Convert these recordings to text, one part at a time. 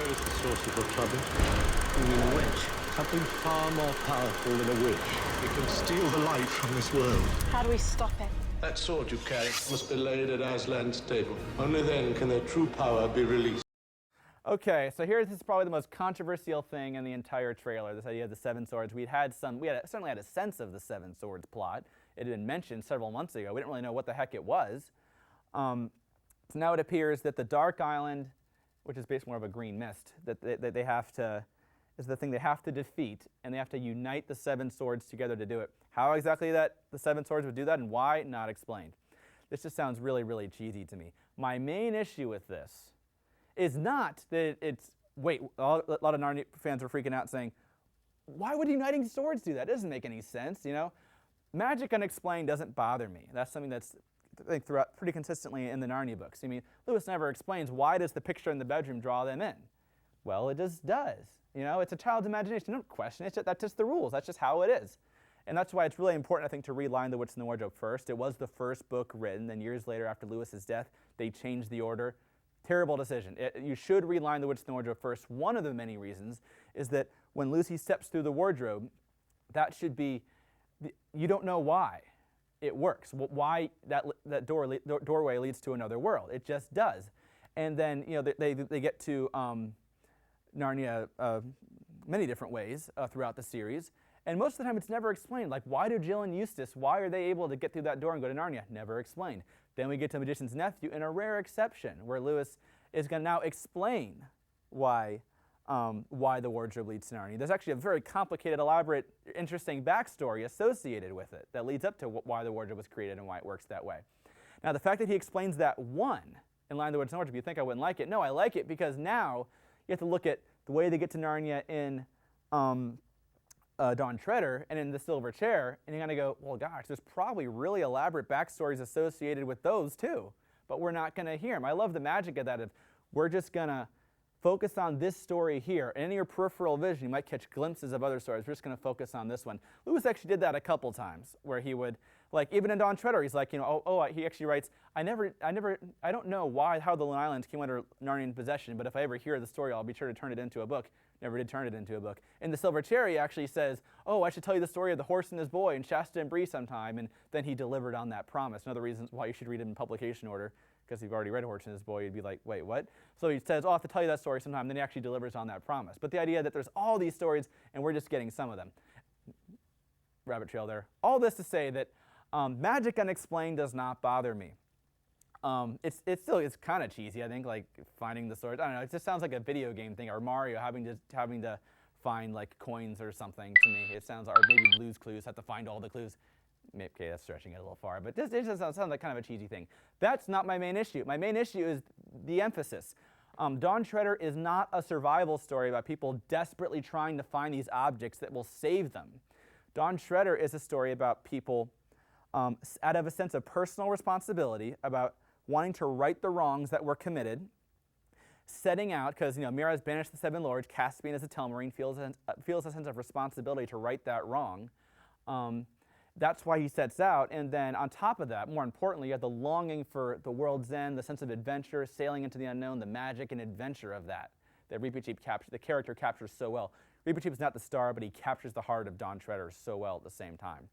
Where is the source of your trouble? You mean a witch? Something far more powerful than a witch. It can steal the light from this world. How do we stop it? That sword you carry must be laid at Aslan's table. Only then can their true power be released. Okay, so this is probably the most controversial thing in the entire trailer, this idea of the seven swords. We certainly had a sense of the seven swords plot. It had been mentioned several months ago. We didn't really know what the heck it was. So now it appears that the Dark Island, which is basically more of a green mist, that they have to, is the thing they have to defeat, and they have to unite the seven swords together to do it. How exactly the seven swords would do that and why, not explained. This just sounds really, really cheesy to me. My main issue with this is not that it's, wait, a lot of Narnia fans were freaking out saying, why would uniting swords do that? It doesn't make any sense, you know? Magic unexplained doesn't bother me. That's something that's, I think, throughout pretty consistently in the Narnia books. I mean, Lewis never explains why does the picture in the bedroom draw them in. Well, it just does. You know, it's a child's imagination. Don't question it. That's just the rules. That's just how it is. And that's why it's really important, I think, to read Lion, the Witch, and the Wardrobe first. It was the first book written. Then years later, after Lewis's death, they changed the order. Terrible decision. You should read Lion, the Witch, and the Wardrobe first. One of the many reasons is that when Lucy steps through the wardrobe, that should be, you don't know why it works, why that doorway leads to another world. It just does. And then, you know, they get to Narnia many different ways throughout the series. And most of the time it's never explained. Like, why do Jill and Eustace, why are they able to get through that door and go to Narnia? Never explained. Then we get to Magician's Nephew in a rare exception where Lewis is going to now explain why the wardrobe leads to Narnia. There's actually a very complicated, elaborate, interesting backstory associated with it that leads up to why the wardrobe was created and why it works that way. Now, the fact that he explains that one in Lion, the Witch, and the Wardrobe, you think I wouldn't like it. No, I like it because now you have to look at the way they get to Narnia in Dawn Treader and in The Silver Chair, and you're going to go, well, gosh, there's probably really elaborate backstories associated with those too, but we're not going to hear them. I love the magic of that. If we're just going to focus on this story here, and in your peripheral vision, you might catch glimpses of other stories. We're just going to focus on this one. Lewis actually did that a couple times, where he would, like, even in Dawn Treader, he's like, you know, he actually writes, I don't know how the Lone Islands came under Narnian possession, but if I ever hear the story, I'll be sure to turn it into a book. Never did turn it into a book. In The Silver Chair, he actually says, oh, I should tell you the story of the horse and his boy and Shasta and Bree sometime, and then he delivered on that promise. Another reason why you should read it in publication order, because you've already read Horse and His Boy, you'd be like, wait, what? So he says, oh, I'll have to tell you that story sometime, then he actually delivers on that promise. But the idea that there's all these stories, and we're just getting some of them. Rabbit trail there. All this to say that magic unexplained does not bother me. It's kind of cheesy, I think, like finding the swords. I don't know, it just sounds like a video game thing, or Mario having to find like coins or something to me. It sounds, or maybe Blue's Clues, have to find all the clues. Okay, that's stretching it a little far, but it just sounds like kind of a cheesy thing. That's not my main issue. My main issue is the emphasis. Dawn Treader is not a survival story about people desperately trying to find these objects that will save them. Dawn Treader is a story about people out of a sense of personal responsibility, about wanting to right the wrongs that were committed, setting out, because, you know, Mira has banished the seven lords, Caspian as a Telmarine feels a sense of responsibility to right that wrong. That's why he sets out, and then on top of that, more importantly, you have the longing for the world's end, the sense of adventure, sailing into the unknown, the magic and adventure of that Reepicheep the character captures so well. Reepicheep is not the star, but he captures the heart of Dawn Treader so well at the same time.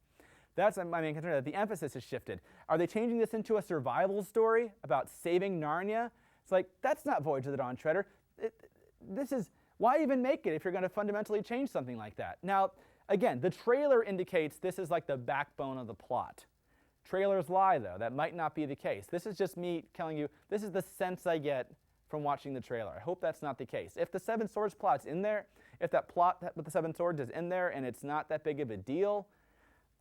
That's my main concern, that the emphasis has shifted. Are they changing this into a survival story about saving Narnia? It's like, that's not Voyage of the Dawn Treader. Why even make it if you're going to fundamentally change something like that? Now, again, the trailer indicates this is like the backbone of the plot. Trailers lie, though. That might not be the case. This is just me telling you, this is the sense I get from watching the trailer. I hope that's not the case. If the Seven Swords plot's in there, if that plot with the Seven Swords is in there and it's not that big of a deal,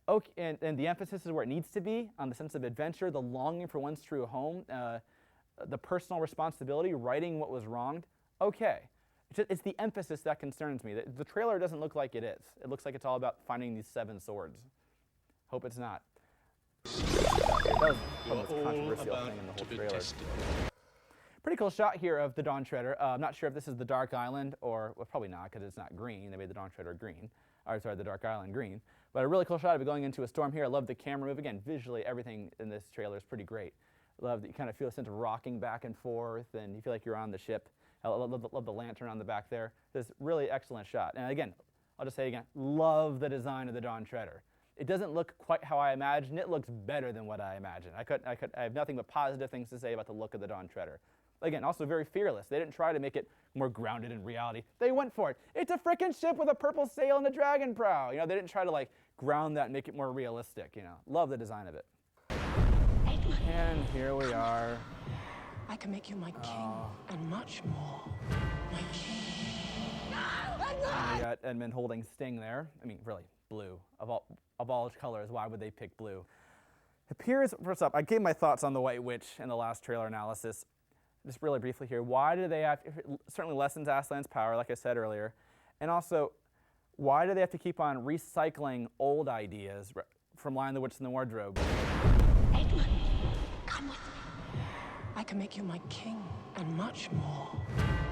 okay, and the emphasis is where it needs to be, on the sense of adventure, the longing for one's true home, the personal responsibility, righting what was wronged, okay. It's the emphasis that concerns me. The trailer doesn't look like it is. It looks like it's all about finding these seven swords. Hope it's not. It does the most controversial thing in the whole trailer. Pretty cool shot here of the Dawn Treader. I'm not sure if this is the Dark Island or, well, probably not, because it's not green. They made the Dawn Treader green. Or sorry, the Dark Island green. But a really cool shot of it going into a storm here. I love the camera move. Again, visually, everything in this trailer is pretty great. Love that you kind of feel a sense of rocking back and forth, and you feel like you're on the ship. I love the lantern on the back there. This really excellent shot. And again, I'll just say again, love the design of the Dawn Treader. It doesn't look quite how I imagined. It looks better than what I imagined. I have nothing but positive things to say about the look of the Dawn Treader. Again, also very fearless. They didn't try to make it more grounded in reality. They went for it. It's a frickin' ship with a purple sail and a dragon prow. You know, they didn't try to like ground that and make it more realistic. You know, love the design of it. And here we are. I can make you my king and much more. My king. We got Edmund holding Sting there. I mean, really, blue. Of all colors, why would they pick blue? Appears, first up, I gave my thoughts on the White Witch in the last trailer analysis. Just really briefly here, why do they have, certainly lessens Aslan's power, like I said earlier, and also, why do they have to keep on recycling old ideas from Lion, the Witch, and the Wardrobe? Edmund, come with me. I can make you my king and much more.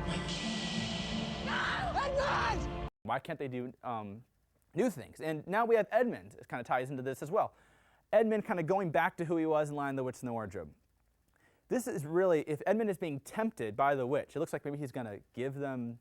My king. No! Edmund! Why can't they do new things? And now we have Edmund. It kind of ties into this as well. Edmund kind of going back to who he was in Lion, the Witch, and the Wardrobe. This is really, if Edmund is being tempted by the witch, it looks like maybe he's going to give them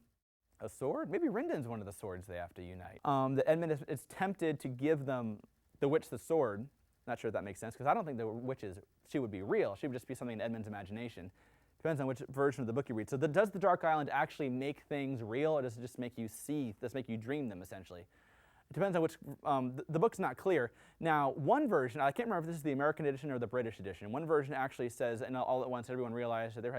a sword. Maybe Rinden's one of the swords they have to unite. That Edmund is tempted to give them, the witch, the sword. Not sure if that makes sense, because I don't think the witch she would be real. She would just be something in Edmund's imagination. Depends on which version of the book you read. So does the Dark Island actually make things real, or does it just make you see, does it make you dream them, essentially? It depends on which, the book's not clear. Now, one version, I can't remember if this is the American edition or the British edition, one version actually says, and all at once everyone realized that there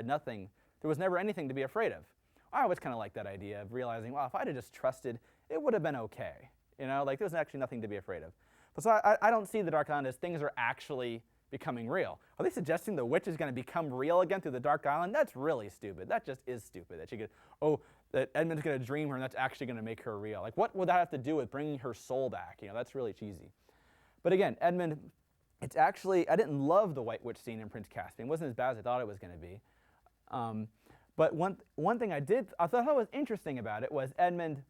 was never anything to be afraid of. I always kind of like that idea of realizing, well, if I'd have just trusted, it would have been okay. You know, like there was actually nothing to be afraid of. But so I don't see the Dark Island as things are actually becoming real. Are they suggesting the witch is going to become real again through the Dark Island? That's really stupid. That just is stupid. That she could, that Edmund's going to dream her and that's actually going to make her real. Like, what would that have to do with bringing her soul back? You know, that's really cheesy. But again, Edmund, it's actually, I didn't love the White Witch scene in Prince Caspian. It wasn't as bad as I thought it was going to be. But one thing I thought was interesting about it was Edmund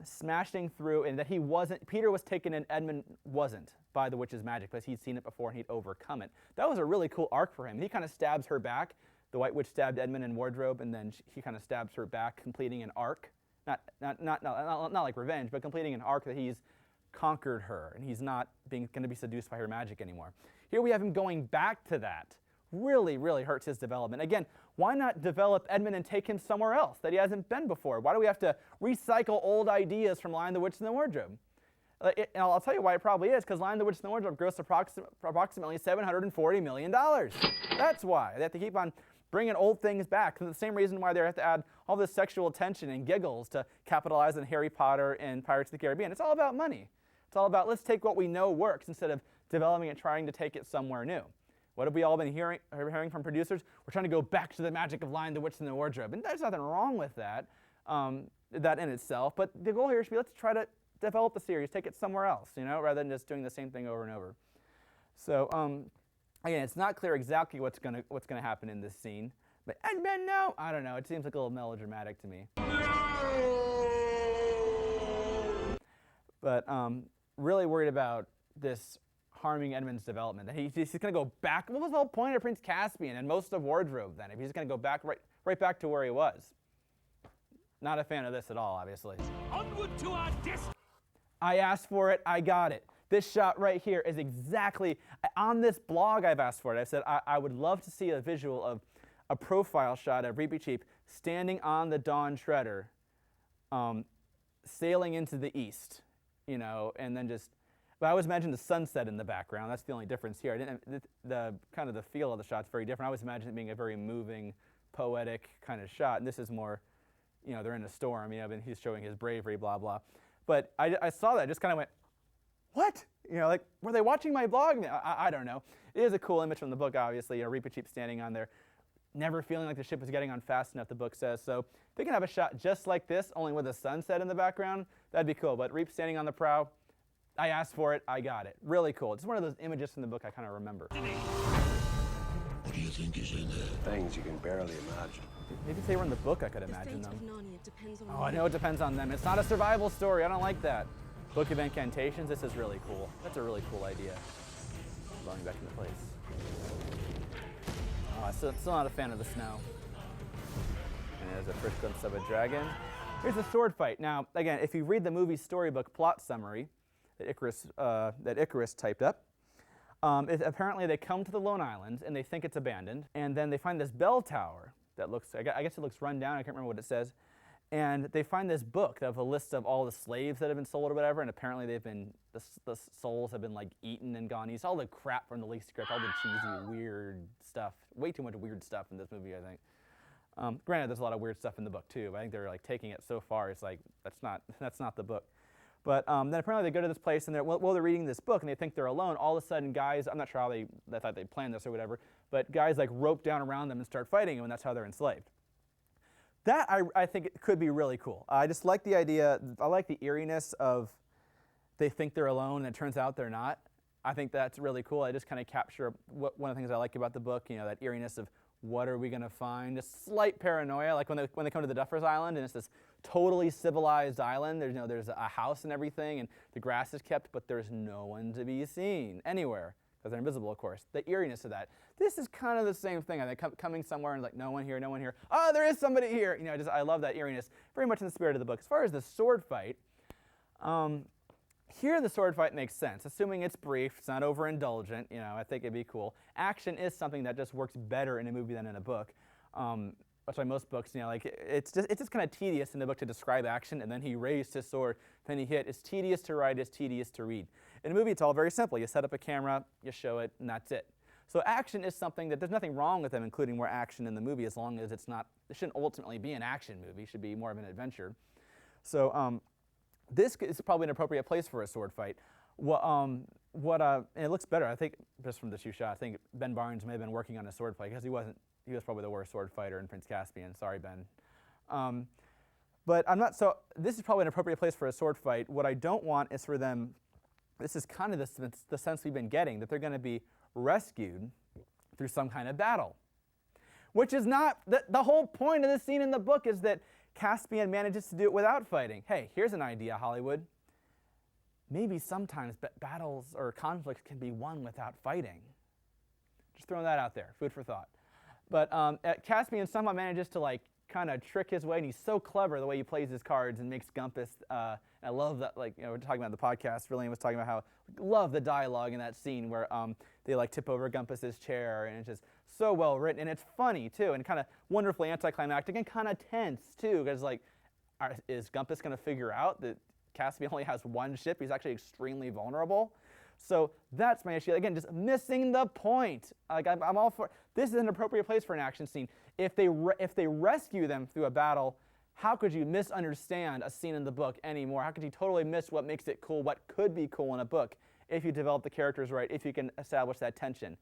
smashing through, and that Peter was taken and Edmund wasn't by the witch's magic, because he'd seen it before and he'd overcome it. That was a really cool arc for him. He kind of stabs her back. The White Witch stabbed Edmund in Wardrobe, and then he kind of stabs her back, completing an arc. Not like revenge, but completing an arc that he's conquered her, and he's not going to be seduced by her magic anymore. Here we have him going back to that. Really, really hurts his development. Again, why not develop Edmund and take him somewhere else that he hasn't been before? Why do we have to recycle old ideas from Lion, the Witch, and the Wardrobe? And I'll tell you why it probably is, because Lion, the Witch, and the Wardrobe grossed approximately $740 million. That's why. They have to keep on bringing old things back. And the same reason why they have to add all this sexual tension and giggles to capitalize on Harry Potter and Pirates of the Caribbean. It's all about money. It's all about, let's take what we know works instead of developing it, trying to take it somewhere new. What have we all been hearing from producers? We're trying to go back to the magic of Lion, the Witch, and the Wardrobe. And there's nothing wrong with that, that in itself. But the goal here should be, let's try to develop the series, take it somewhere else, you know, rather than just doing the same thing over and over. So again, it's not clear exactly what's gonna happen in this scene. But Edmund, no, I don't know. It seems like a little melodramatic to me. But really worried about this harming Edmund's development. He's going to go back. What was the whole point of Prince Caspian and most of Wardrobe then? If he's going to go back right back to where he was. Not a fan of this at all, obviously. Onward to our destiny. I asked for it, I got it. This shot right here is exactly, on this blog I've asked for it. I said I would love to see a visual of a profile shot of Reepicheep standing on the Dawn Treader, sailing into the east, you know, and then just, but I always imagine the sunset in the background. That's the only difference here. I didn't, the kind of the feel of the shot's very different. I always imagine it being a very moving, poetic kind of shot, and this is more, you know, they're in a storm, you know, and he's showing his bravery, blah, blah. But I saw that, I just kind of went, what? You know, like, were they watching my blog? I don't know. It is a cool image from the book, obviously. You know, Reepicheep standing on there, never feeling like the ship was getting on fast enough, the book says. So if they can have a shot just like this, only with a sunset in the background, that'd be cool. But Reep standing on the prow, I asked for it, I got it. Really cool. It's one of those images from the book I kind of remember. What do you think is in there? Things you can barely imagine. Maybe if they were in the book, I could imagine The them. fate of Narnia depends on Oh, I know it depends on them. It's not a survival story. I don't like that. Book of Incantations, this is really cool. That's a really cool idea. Going back into place. Still not a fan of the snow. And there's a first glimpse of a dragon. Here's a sword fight. Now, again, if you read the movie storybook plot summary that Icarus typed up, apparently they come to the lone island and they think it's abandoned, and then they find this bell tower that looks, I guess it looks run down, I can't remember what it says, and they find this book of a list of all the slaves that have been sold or whatever, and apparently the souls have been like eaten and gone east, all the crap from the leaked script, all the cheesy, weird stuff, way too much weird stuff in this movie, I think. Granted, there's a lot of weird stuff in the book too, but I think they're like taking it so far, it's like, that's not the book. But then apparently they go to this place, and they're reading this book, and they think they're alone. All of a sudden, guys, I'm not sure how they thought they planned this or whatever, but guys like rope down around them and start fighting them, and that's how they're enslaved. That, I think, it could be really cool. I just like the idea, I like the eeriness of they think they're alone, and it turns out they're not. I think that's really cool. I just kind of capture one of the things I like about the book, you know, that eeriness of what are we going to find? A slight paranoia, like when they come to the Duffer's Island, and it's this totally civilized island. There's a house and everything, and the grass is kept, but there's no one to be seen anywhere, because they're invisible, of course. The eeriness of that. This is kind of the same thing. I think coming somewhere and like, no one here, no one here. Oh, there is somebody here. You know, I love that eeriness, very much in the spirit of the book. As far as the sword fight, here the sword fight makes sense, assuming it's brief, it's not overindulgent, you know, I think it'd be cool. Action is something that just works better in a movie than in a book. That's why most books, you know, like it's just kind of tedious in the book to describe action, and then he raised his sword, then he hit. It's tedious to write, it's tedious to read. In a movie, it's all very simple. You set up a camera, you show it, and that's it. So action is something that there's nothing wrong with them including more action in the movie, as long as it shouldn't ultimately be an action movie, it should be more of an adventure. So this is probably an appropriate place for a sword fight. And it looks better, I think, just from the two shots. I think Ben Barnes may have been working on a sword fight, because he was probably the worst sword fighter in Prince Caspian. Sorry, Ben. But this is probably an appropriate place for a sword fight. What I don't want is for them, this is kind of the sense we've been getting, that they're going to be rescued through some kind of battle. Which is not, the whole point of this scene in the book is that Caspian manages to do it without fighting. Hey, here's an idea, Hollywood. Maybe sometimes battles or conflicts can be won without fighting. Just throwing that out there, food for thought. But Caspian somehow manages to like kind of trick his way, and he's so clever the way he plays his cards and makes Gumpus. I love that, like, you know, we're talking about the podcast. Rillian was talking about how love the dialogue in that scene where they like tip over Gumpus's chair, and it's just so well written, and it's funny too, and kind of wonderfully anticlimactic and kind of tense too, because like, is Gumpus going to figure out that Caspian only has one ship? He's actually extremely vulnerable. So that's my issue. Again, just missing the point. Like I'm all for, this is an appropriate place for an action scene. If they rescue them through a battle, how could you misunderstand a scene in the book anymore? How could you totally miss what makes it cool, what could be cool in a book, if you develop the characters right, if you can establish that tension?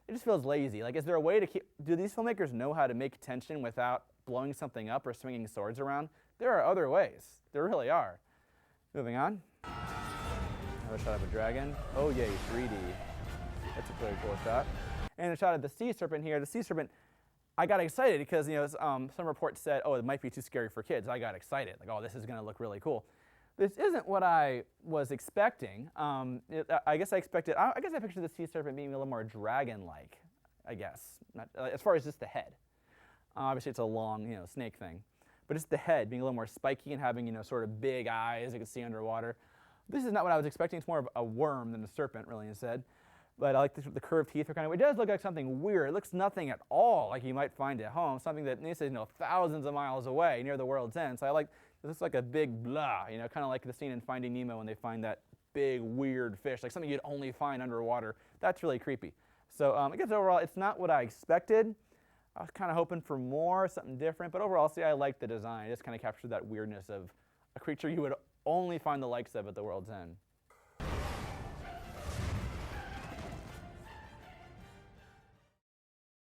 It just feels lazy. Like, is there a way to do these filmmakers know how to make tension without blowing something up or swinging swords around? There are other ways. There really are. Moving on. Another shot of a dragon. Oh yay, 3D. That's a pretty cool shot. And a shot of the sea serpent here. The sea serpent, I got excited because, you know, some reports said, oh, it might be too scary for kids. I got excited, like, oh, this is going to look really cool. This isn't what I was expecting. I guess I pictured the sea serpent being a little more dragon-like, I guess, as far as just the head. Obviously, it's a long, you know, snake thing. But just the head being a little more spiky and having, you know, sort of big eyes you can see underwater. This is not what I was expecting. It's more of a worm than a serpent, really, instead. But I like the curved teeth are kind of, it does look like something weird. It looks nothing at all like you might find at home, something that needs to, you know, thousands of miles away near the world's end. So I like, this is like a big blah, you know, kind of like the scene in Finding Nemo when they find that big weird fish, like something you'd only find underwater. That's really creepy. So I guess overall, it's not what I expected. I was kind of hoping for more, something different. But overall, see, I like the design. It just kind of captured that weirdness of a creature you would only find the likes of at the world's end.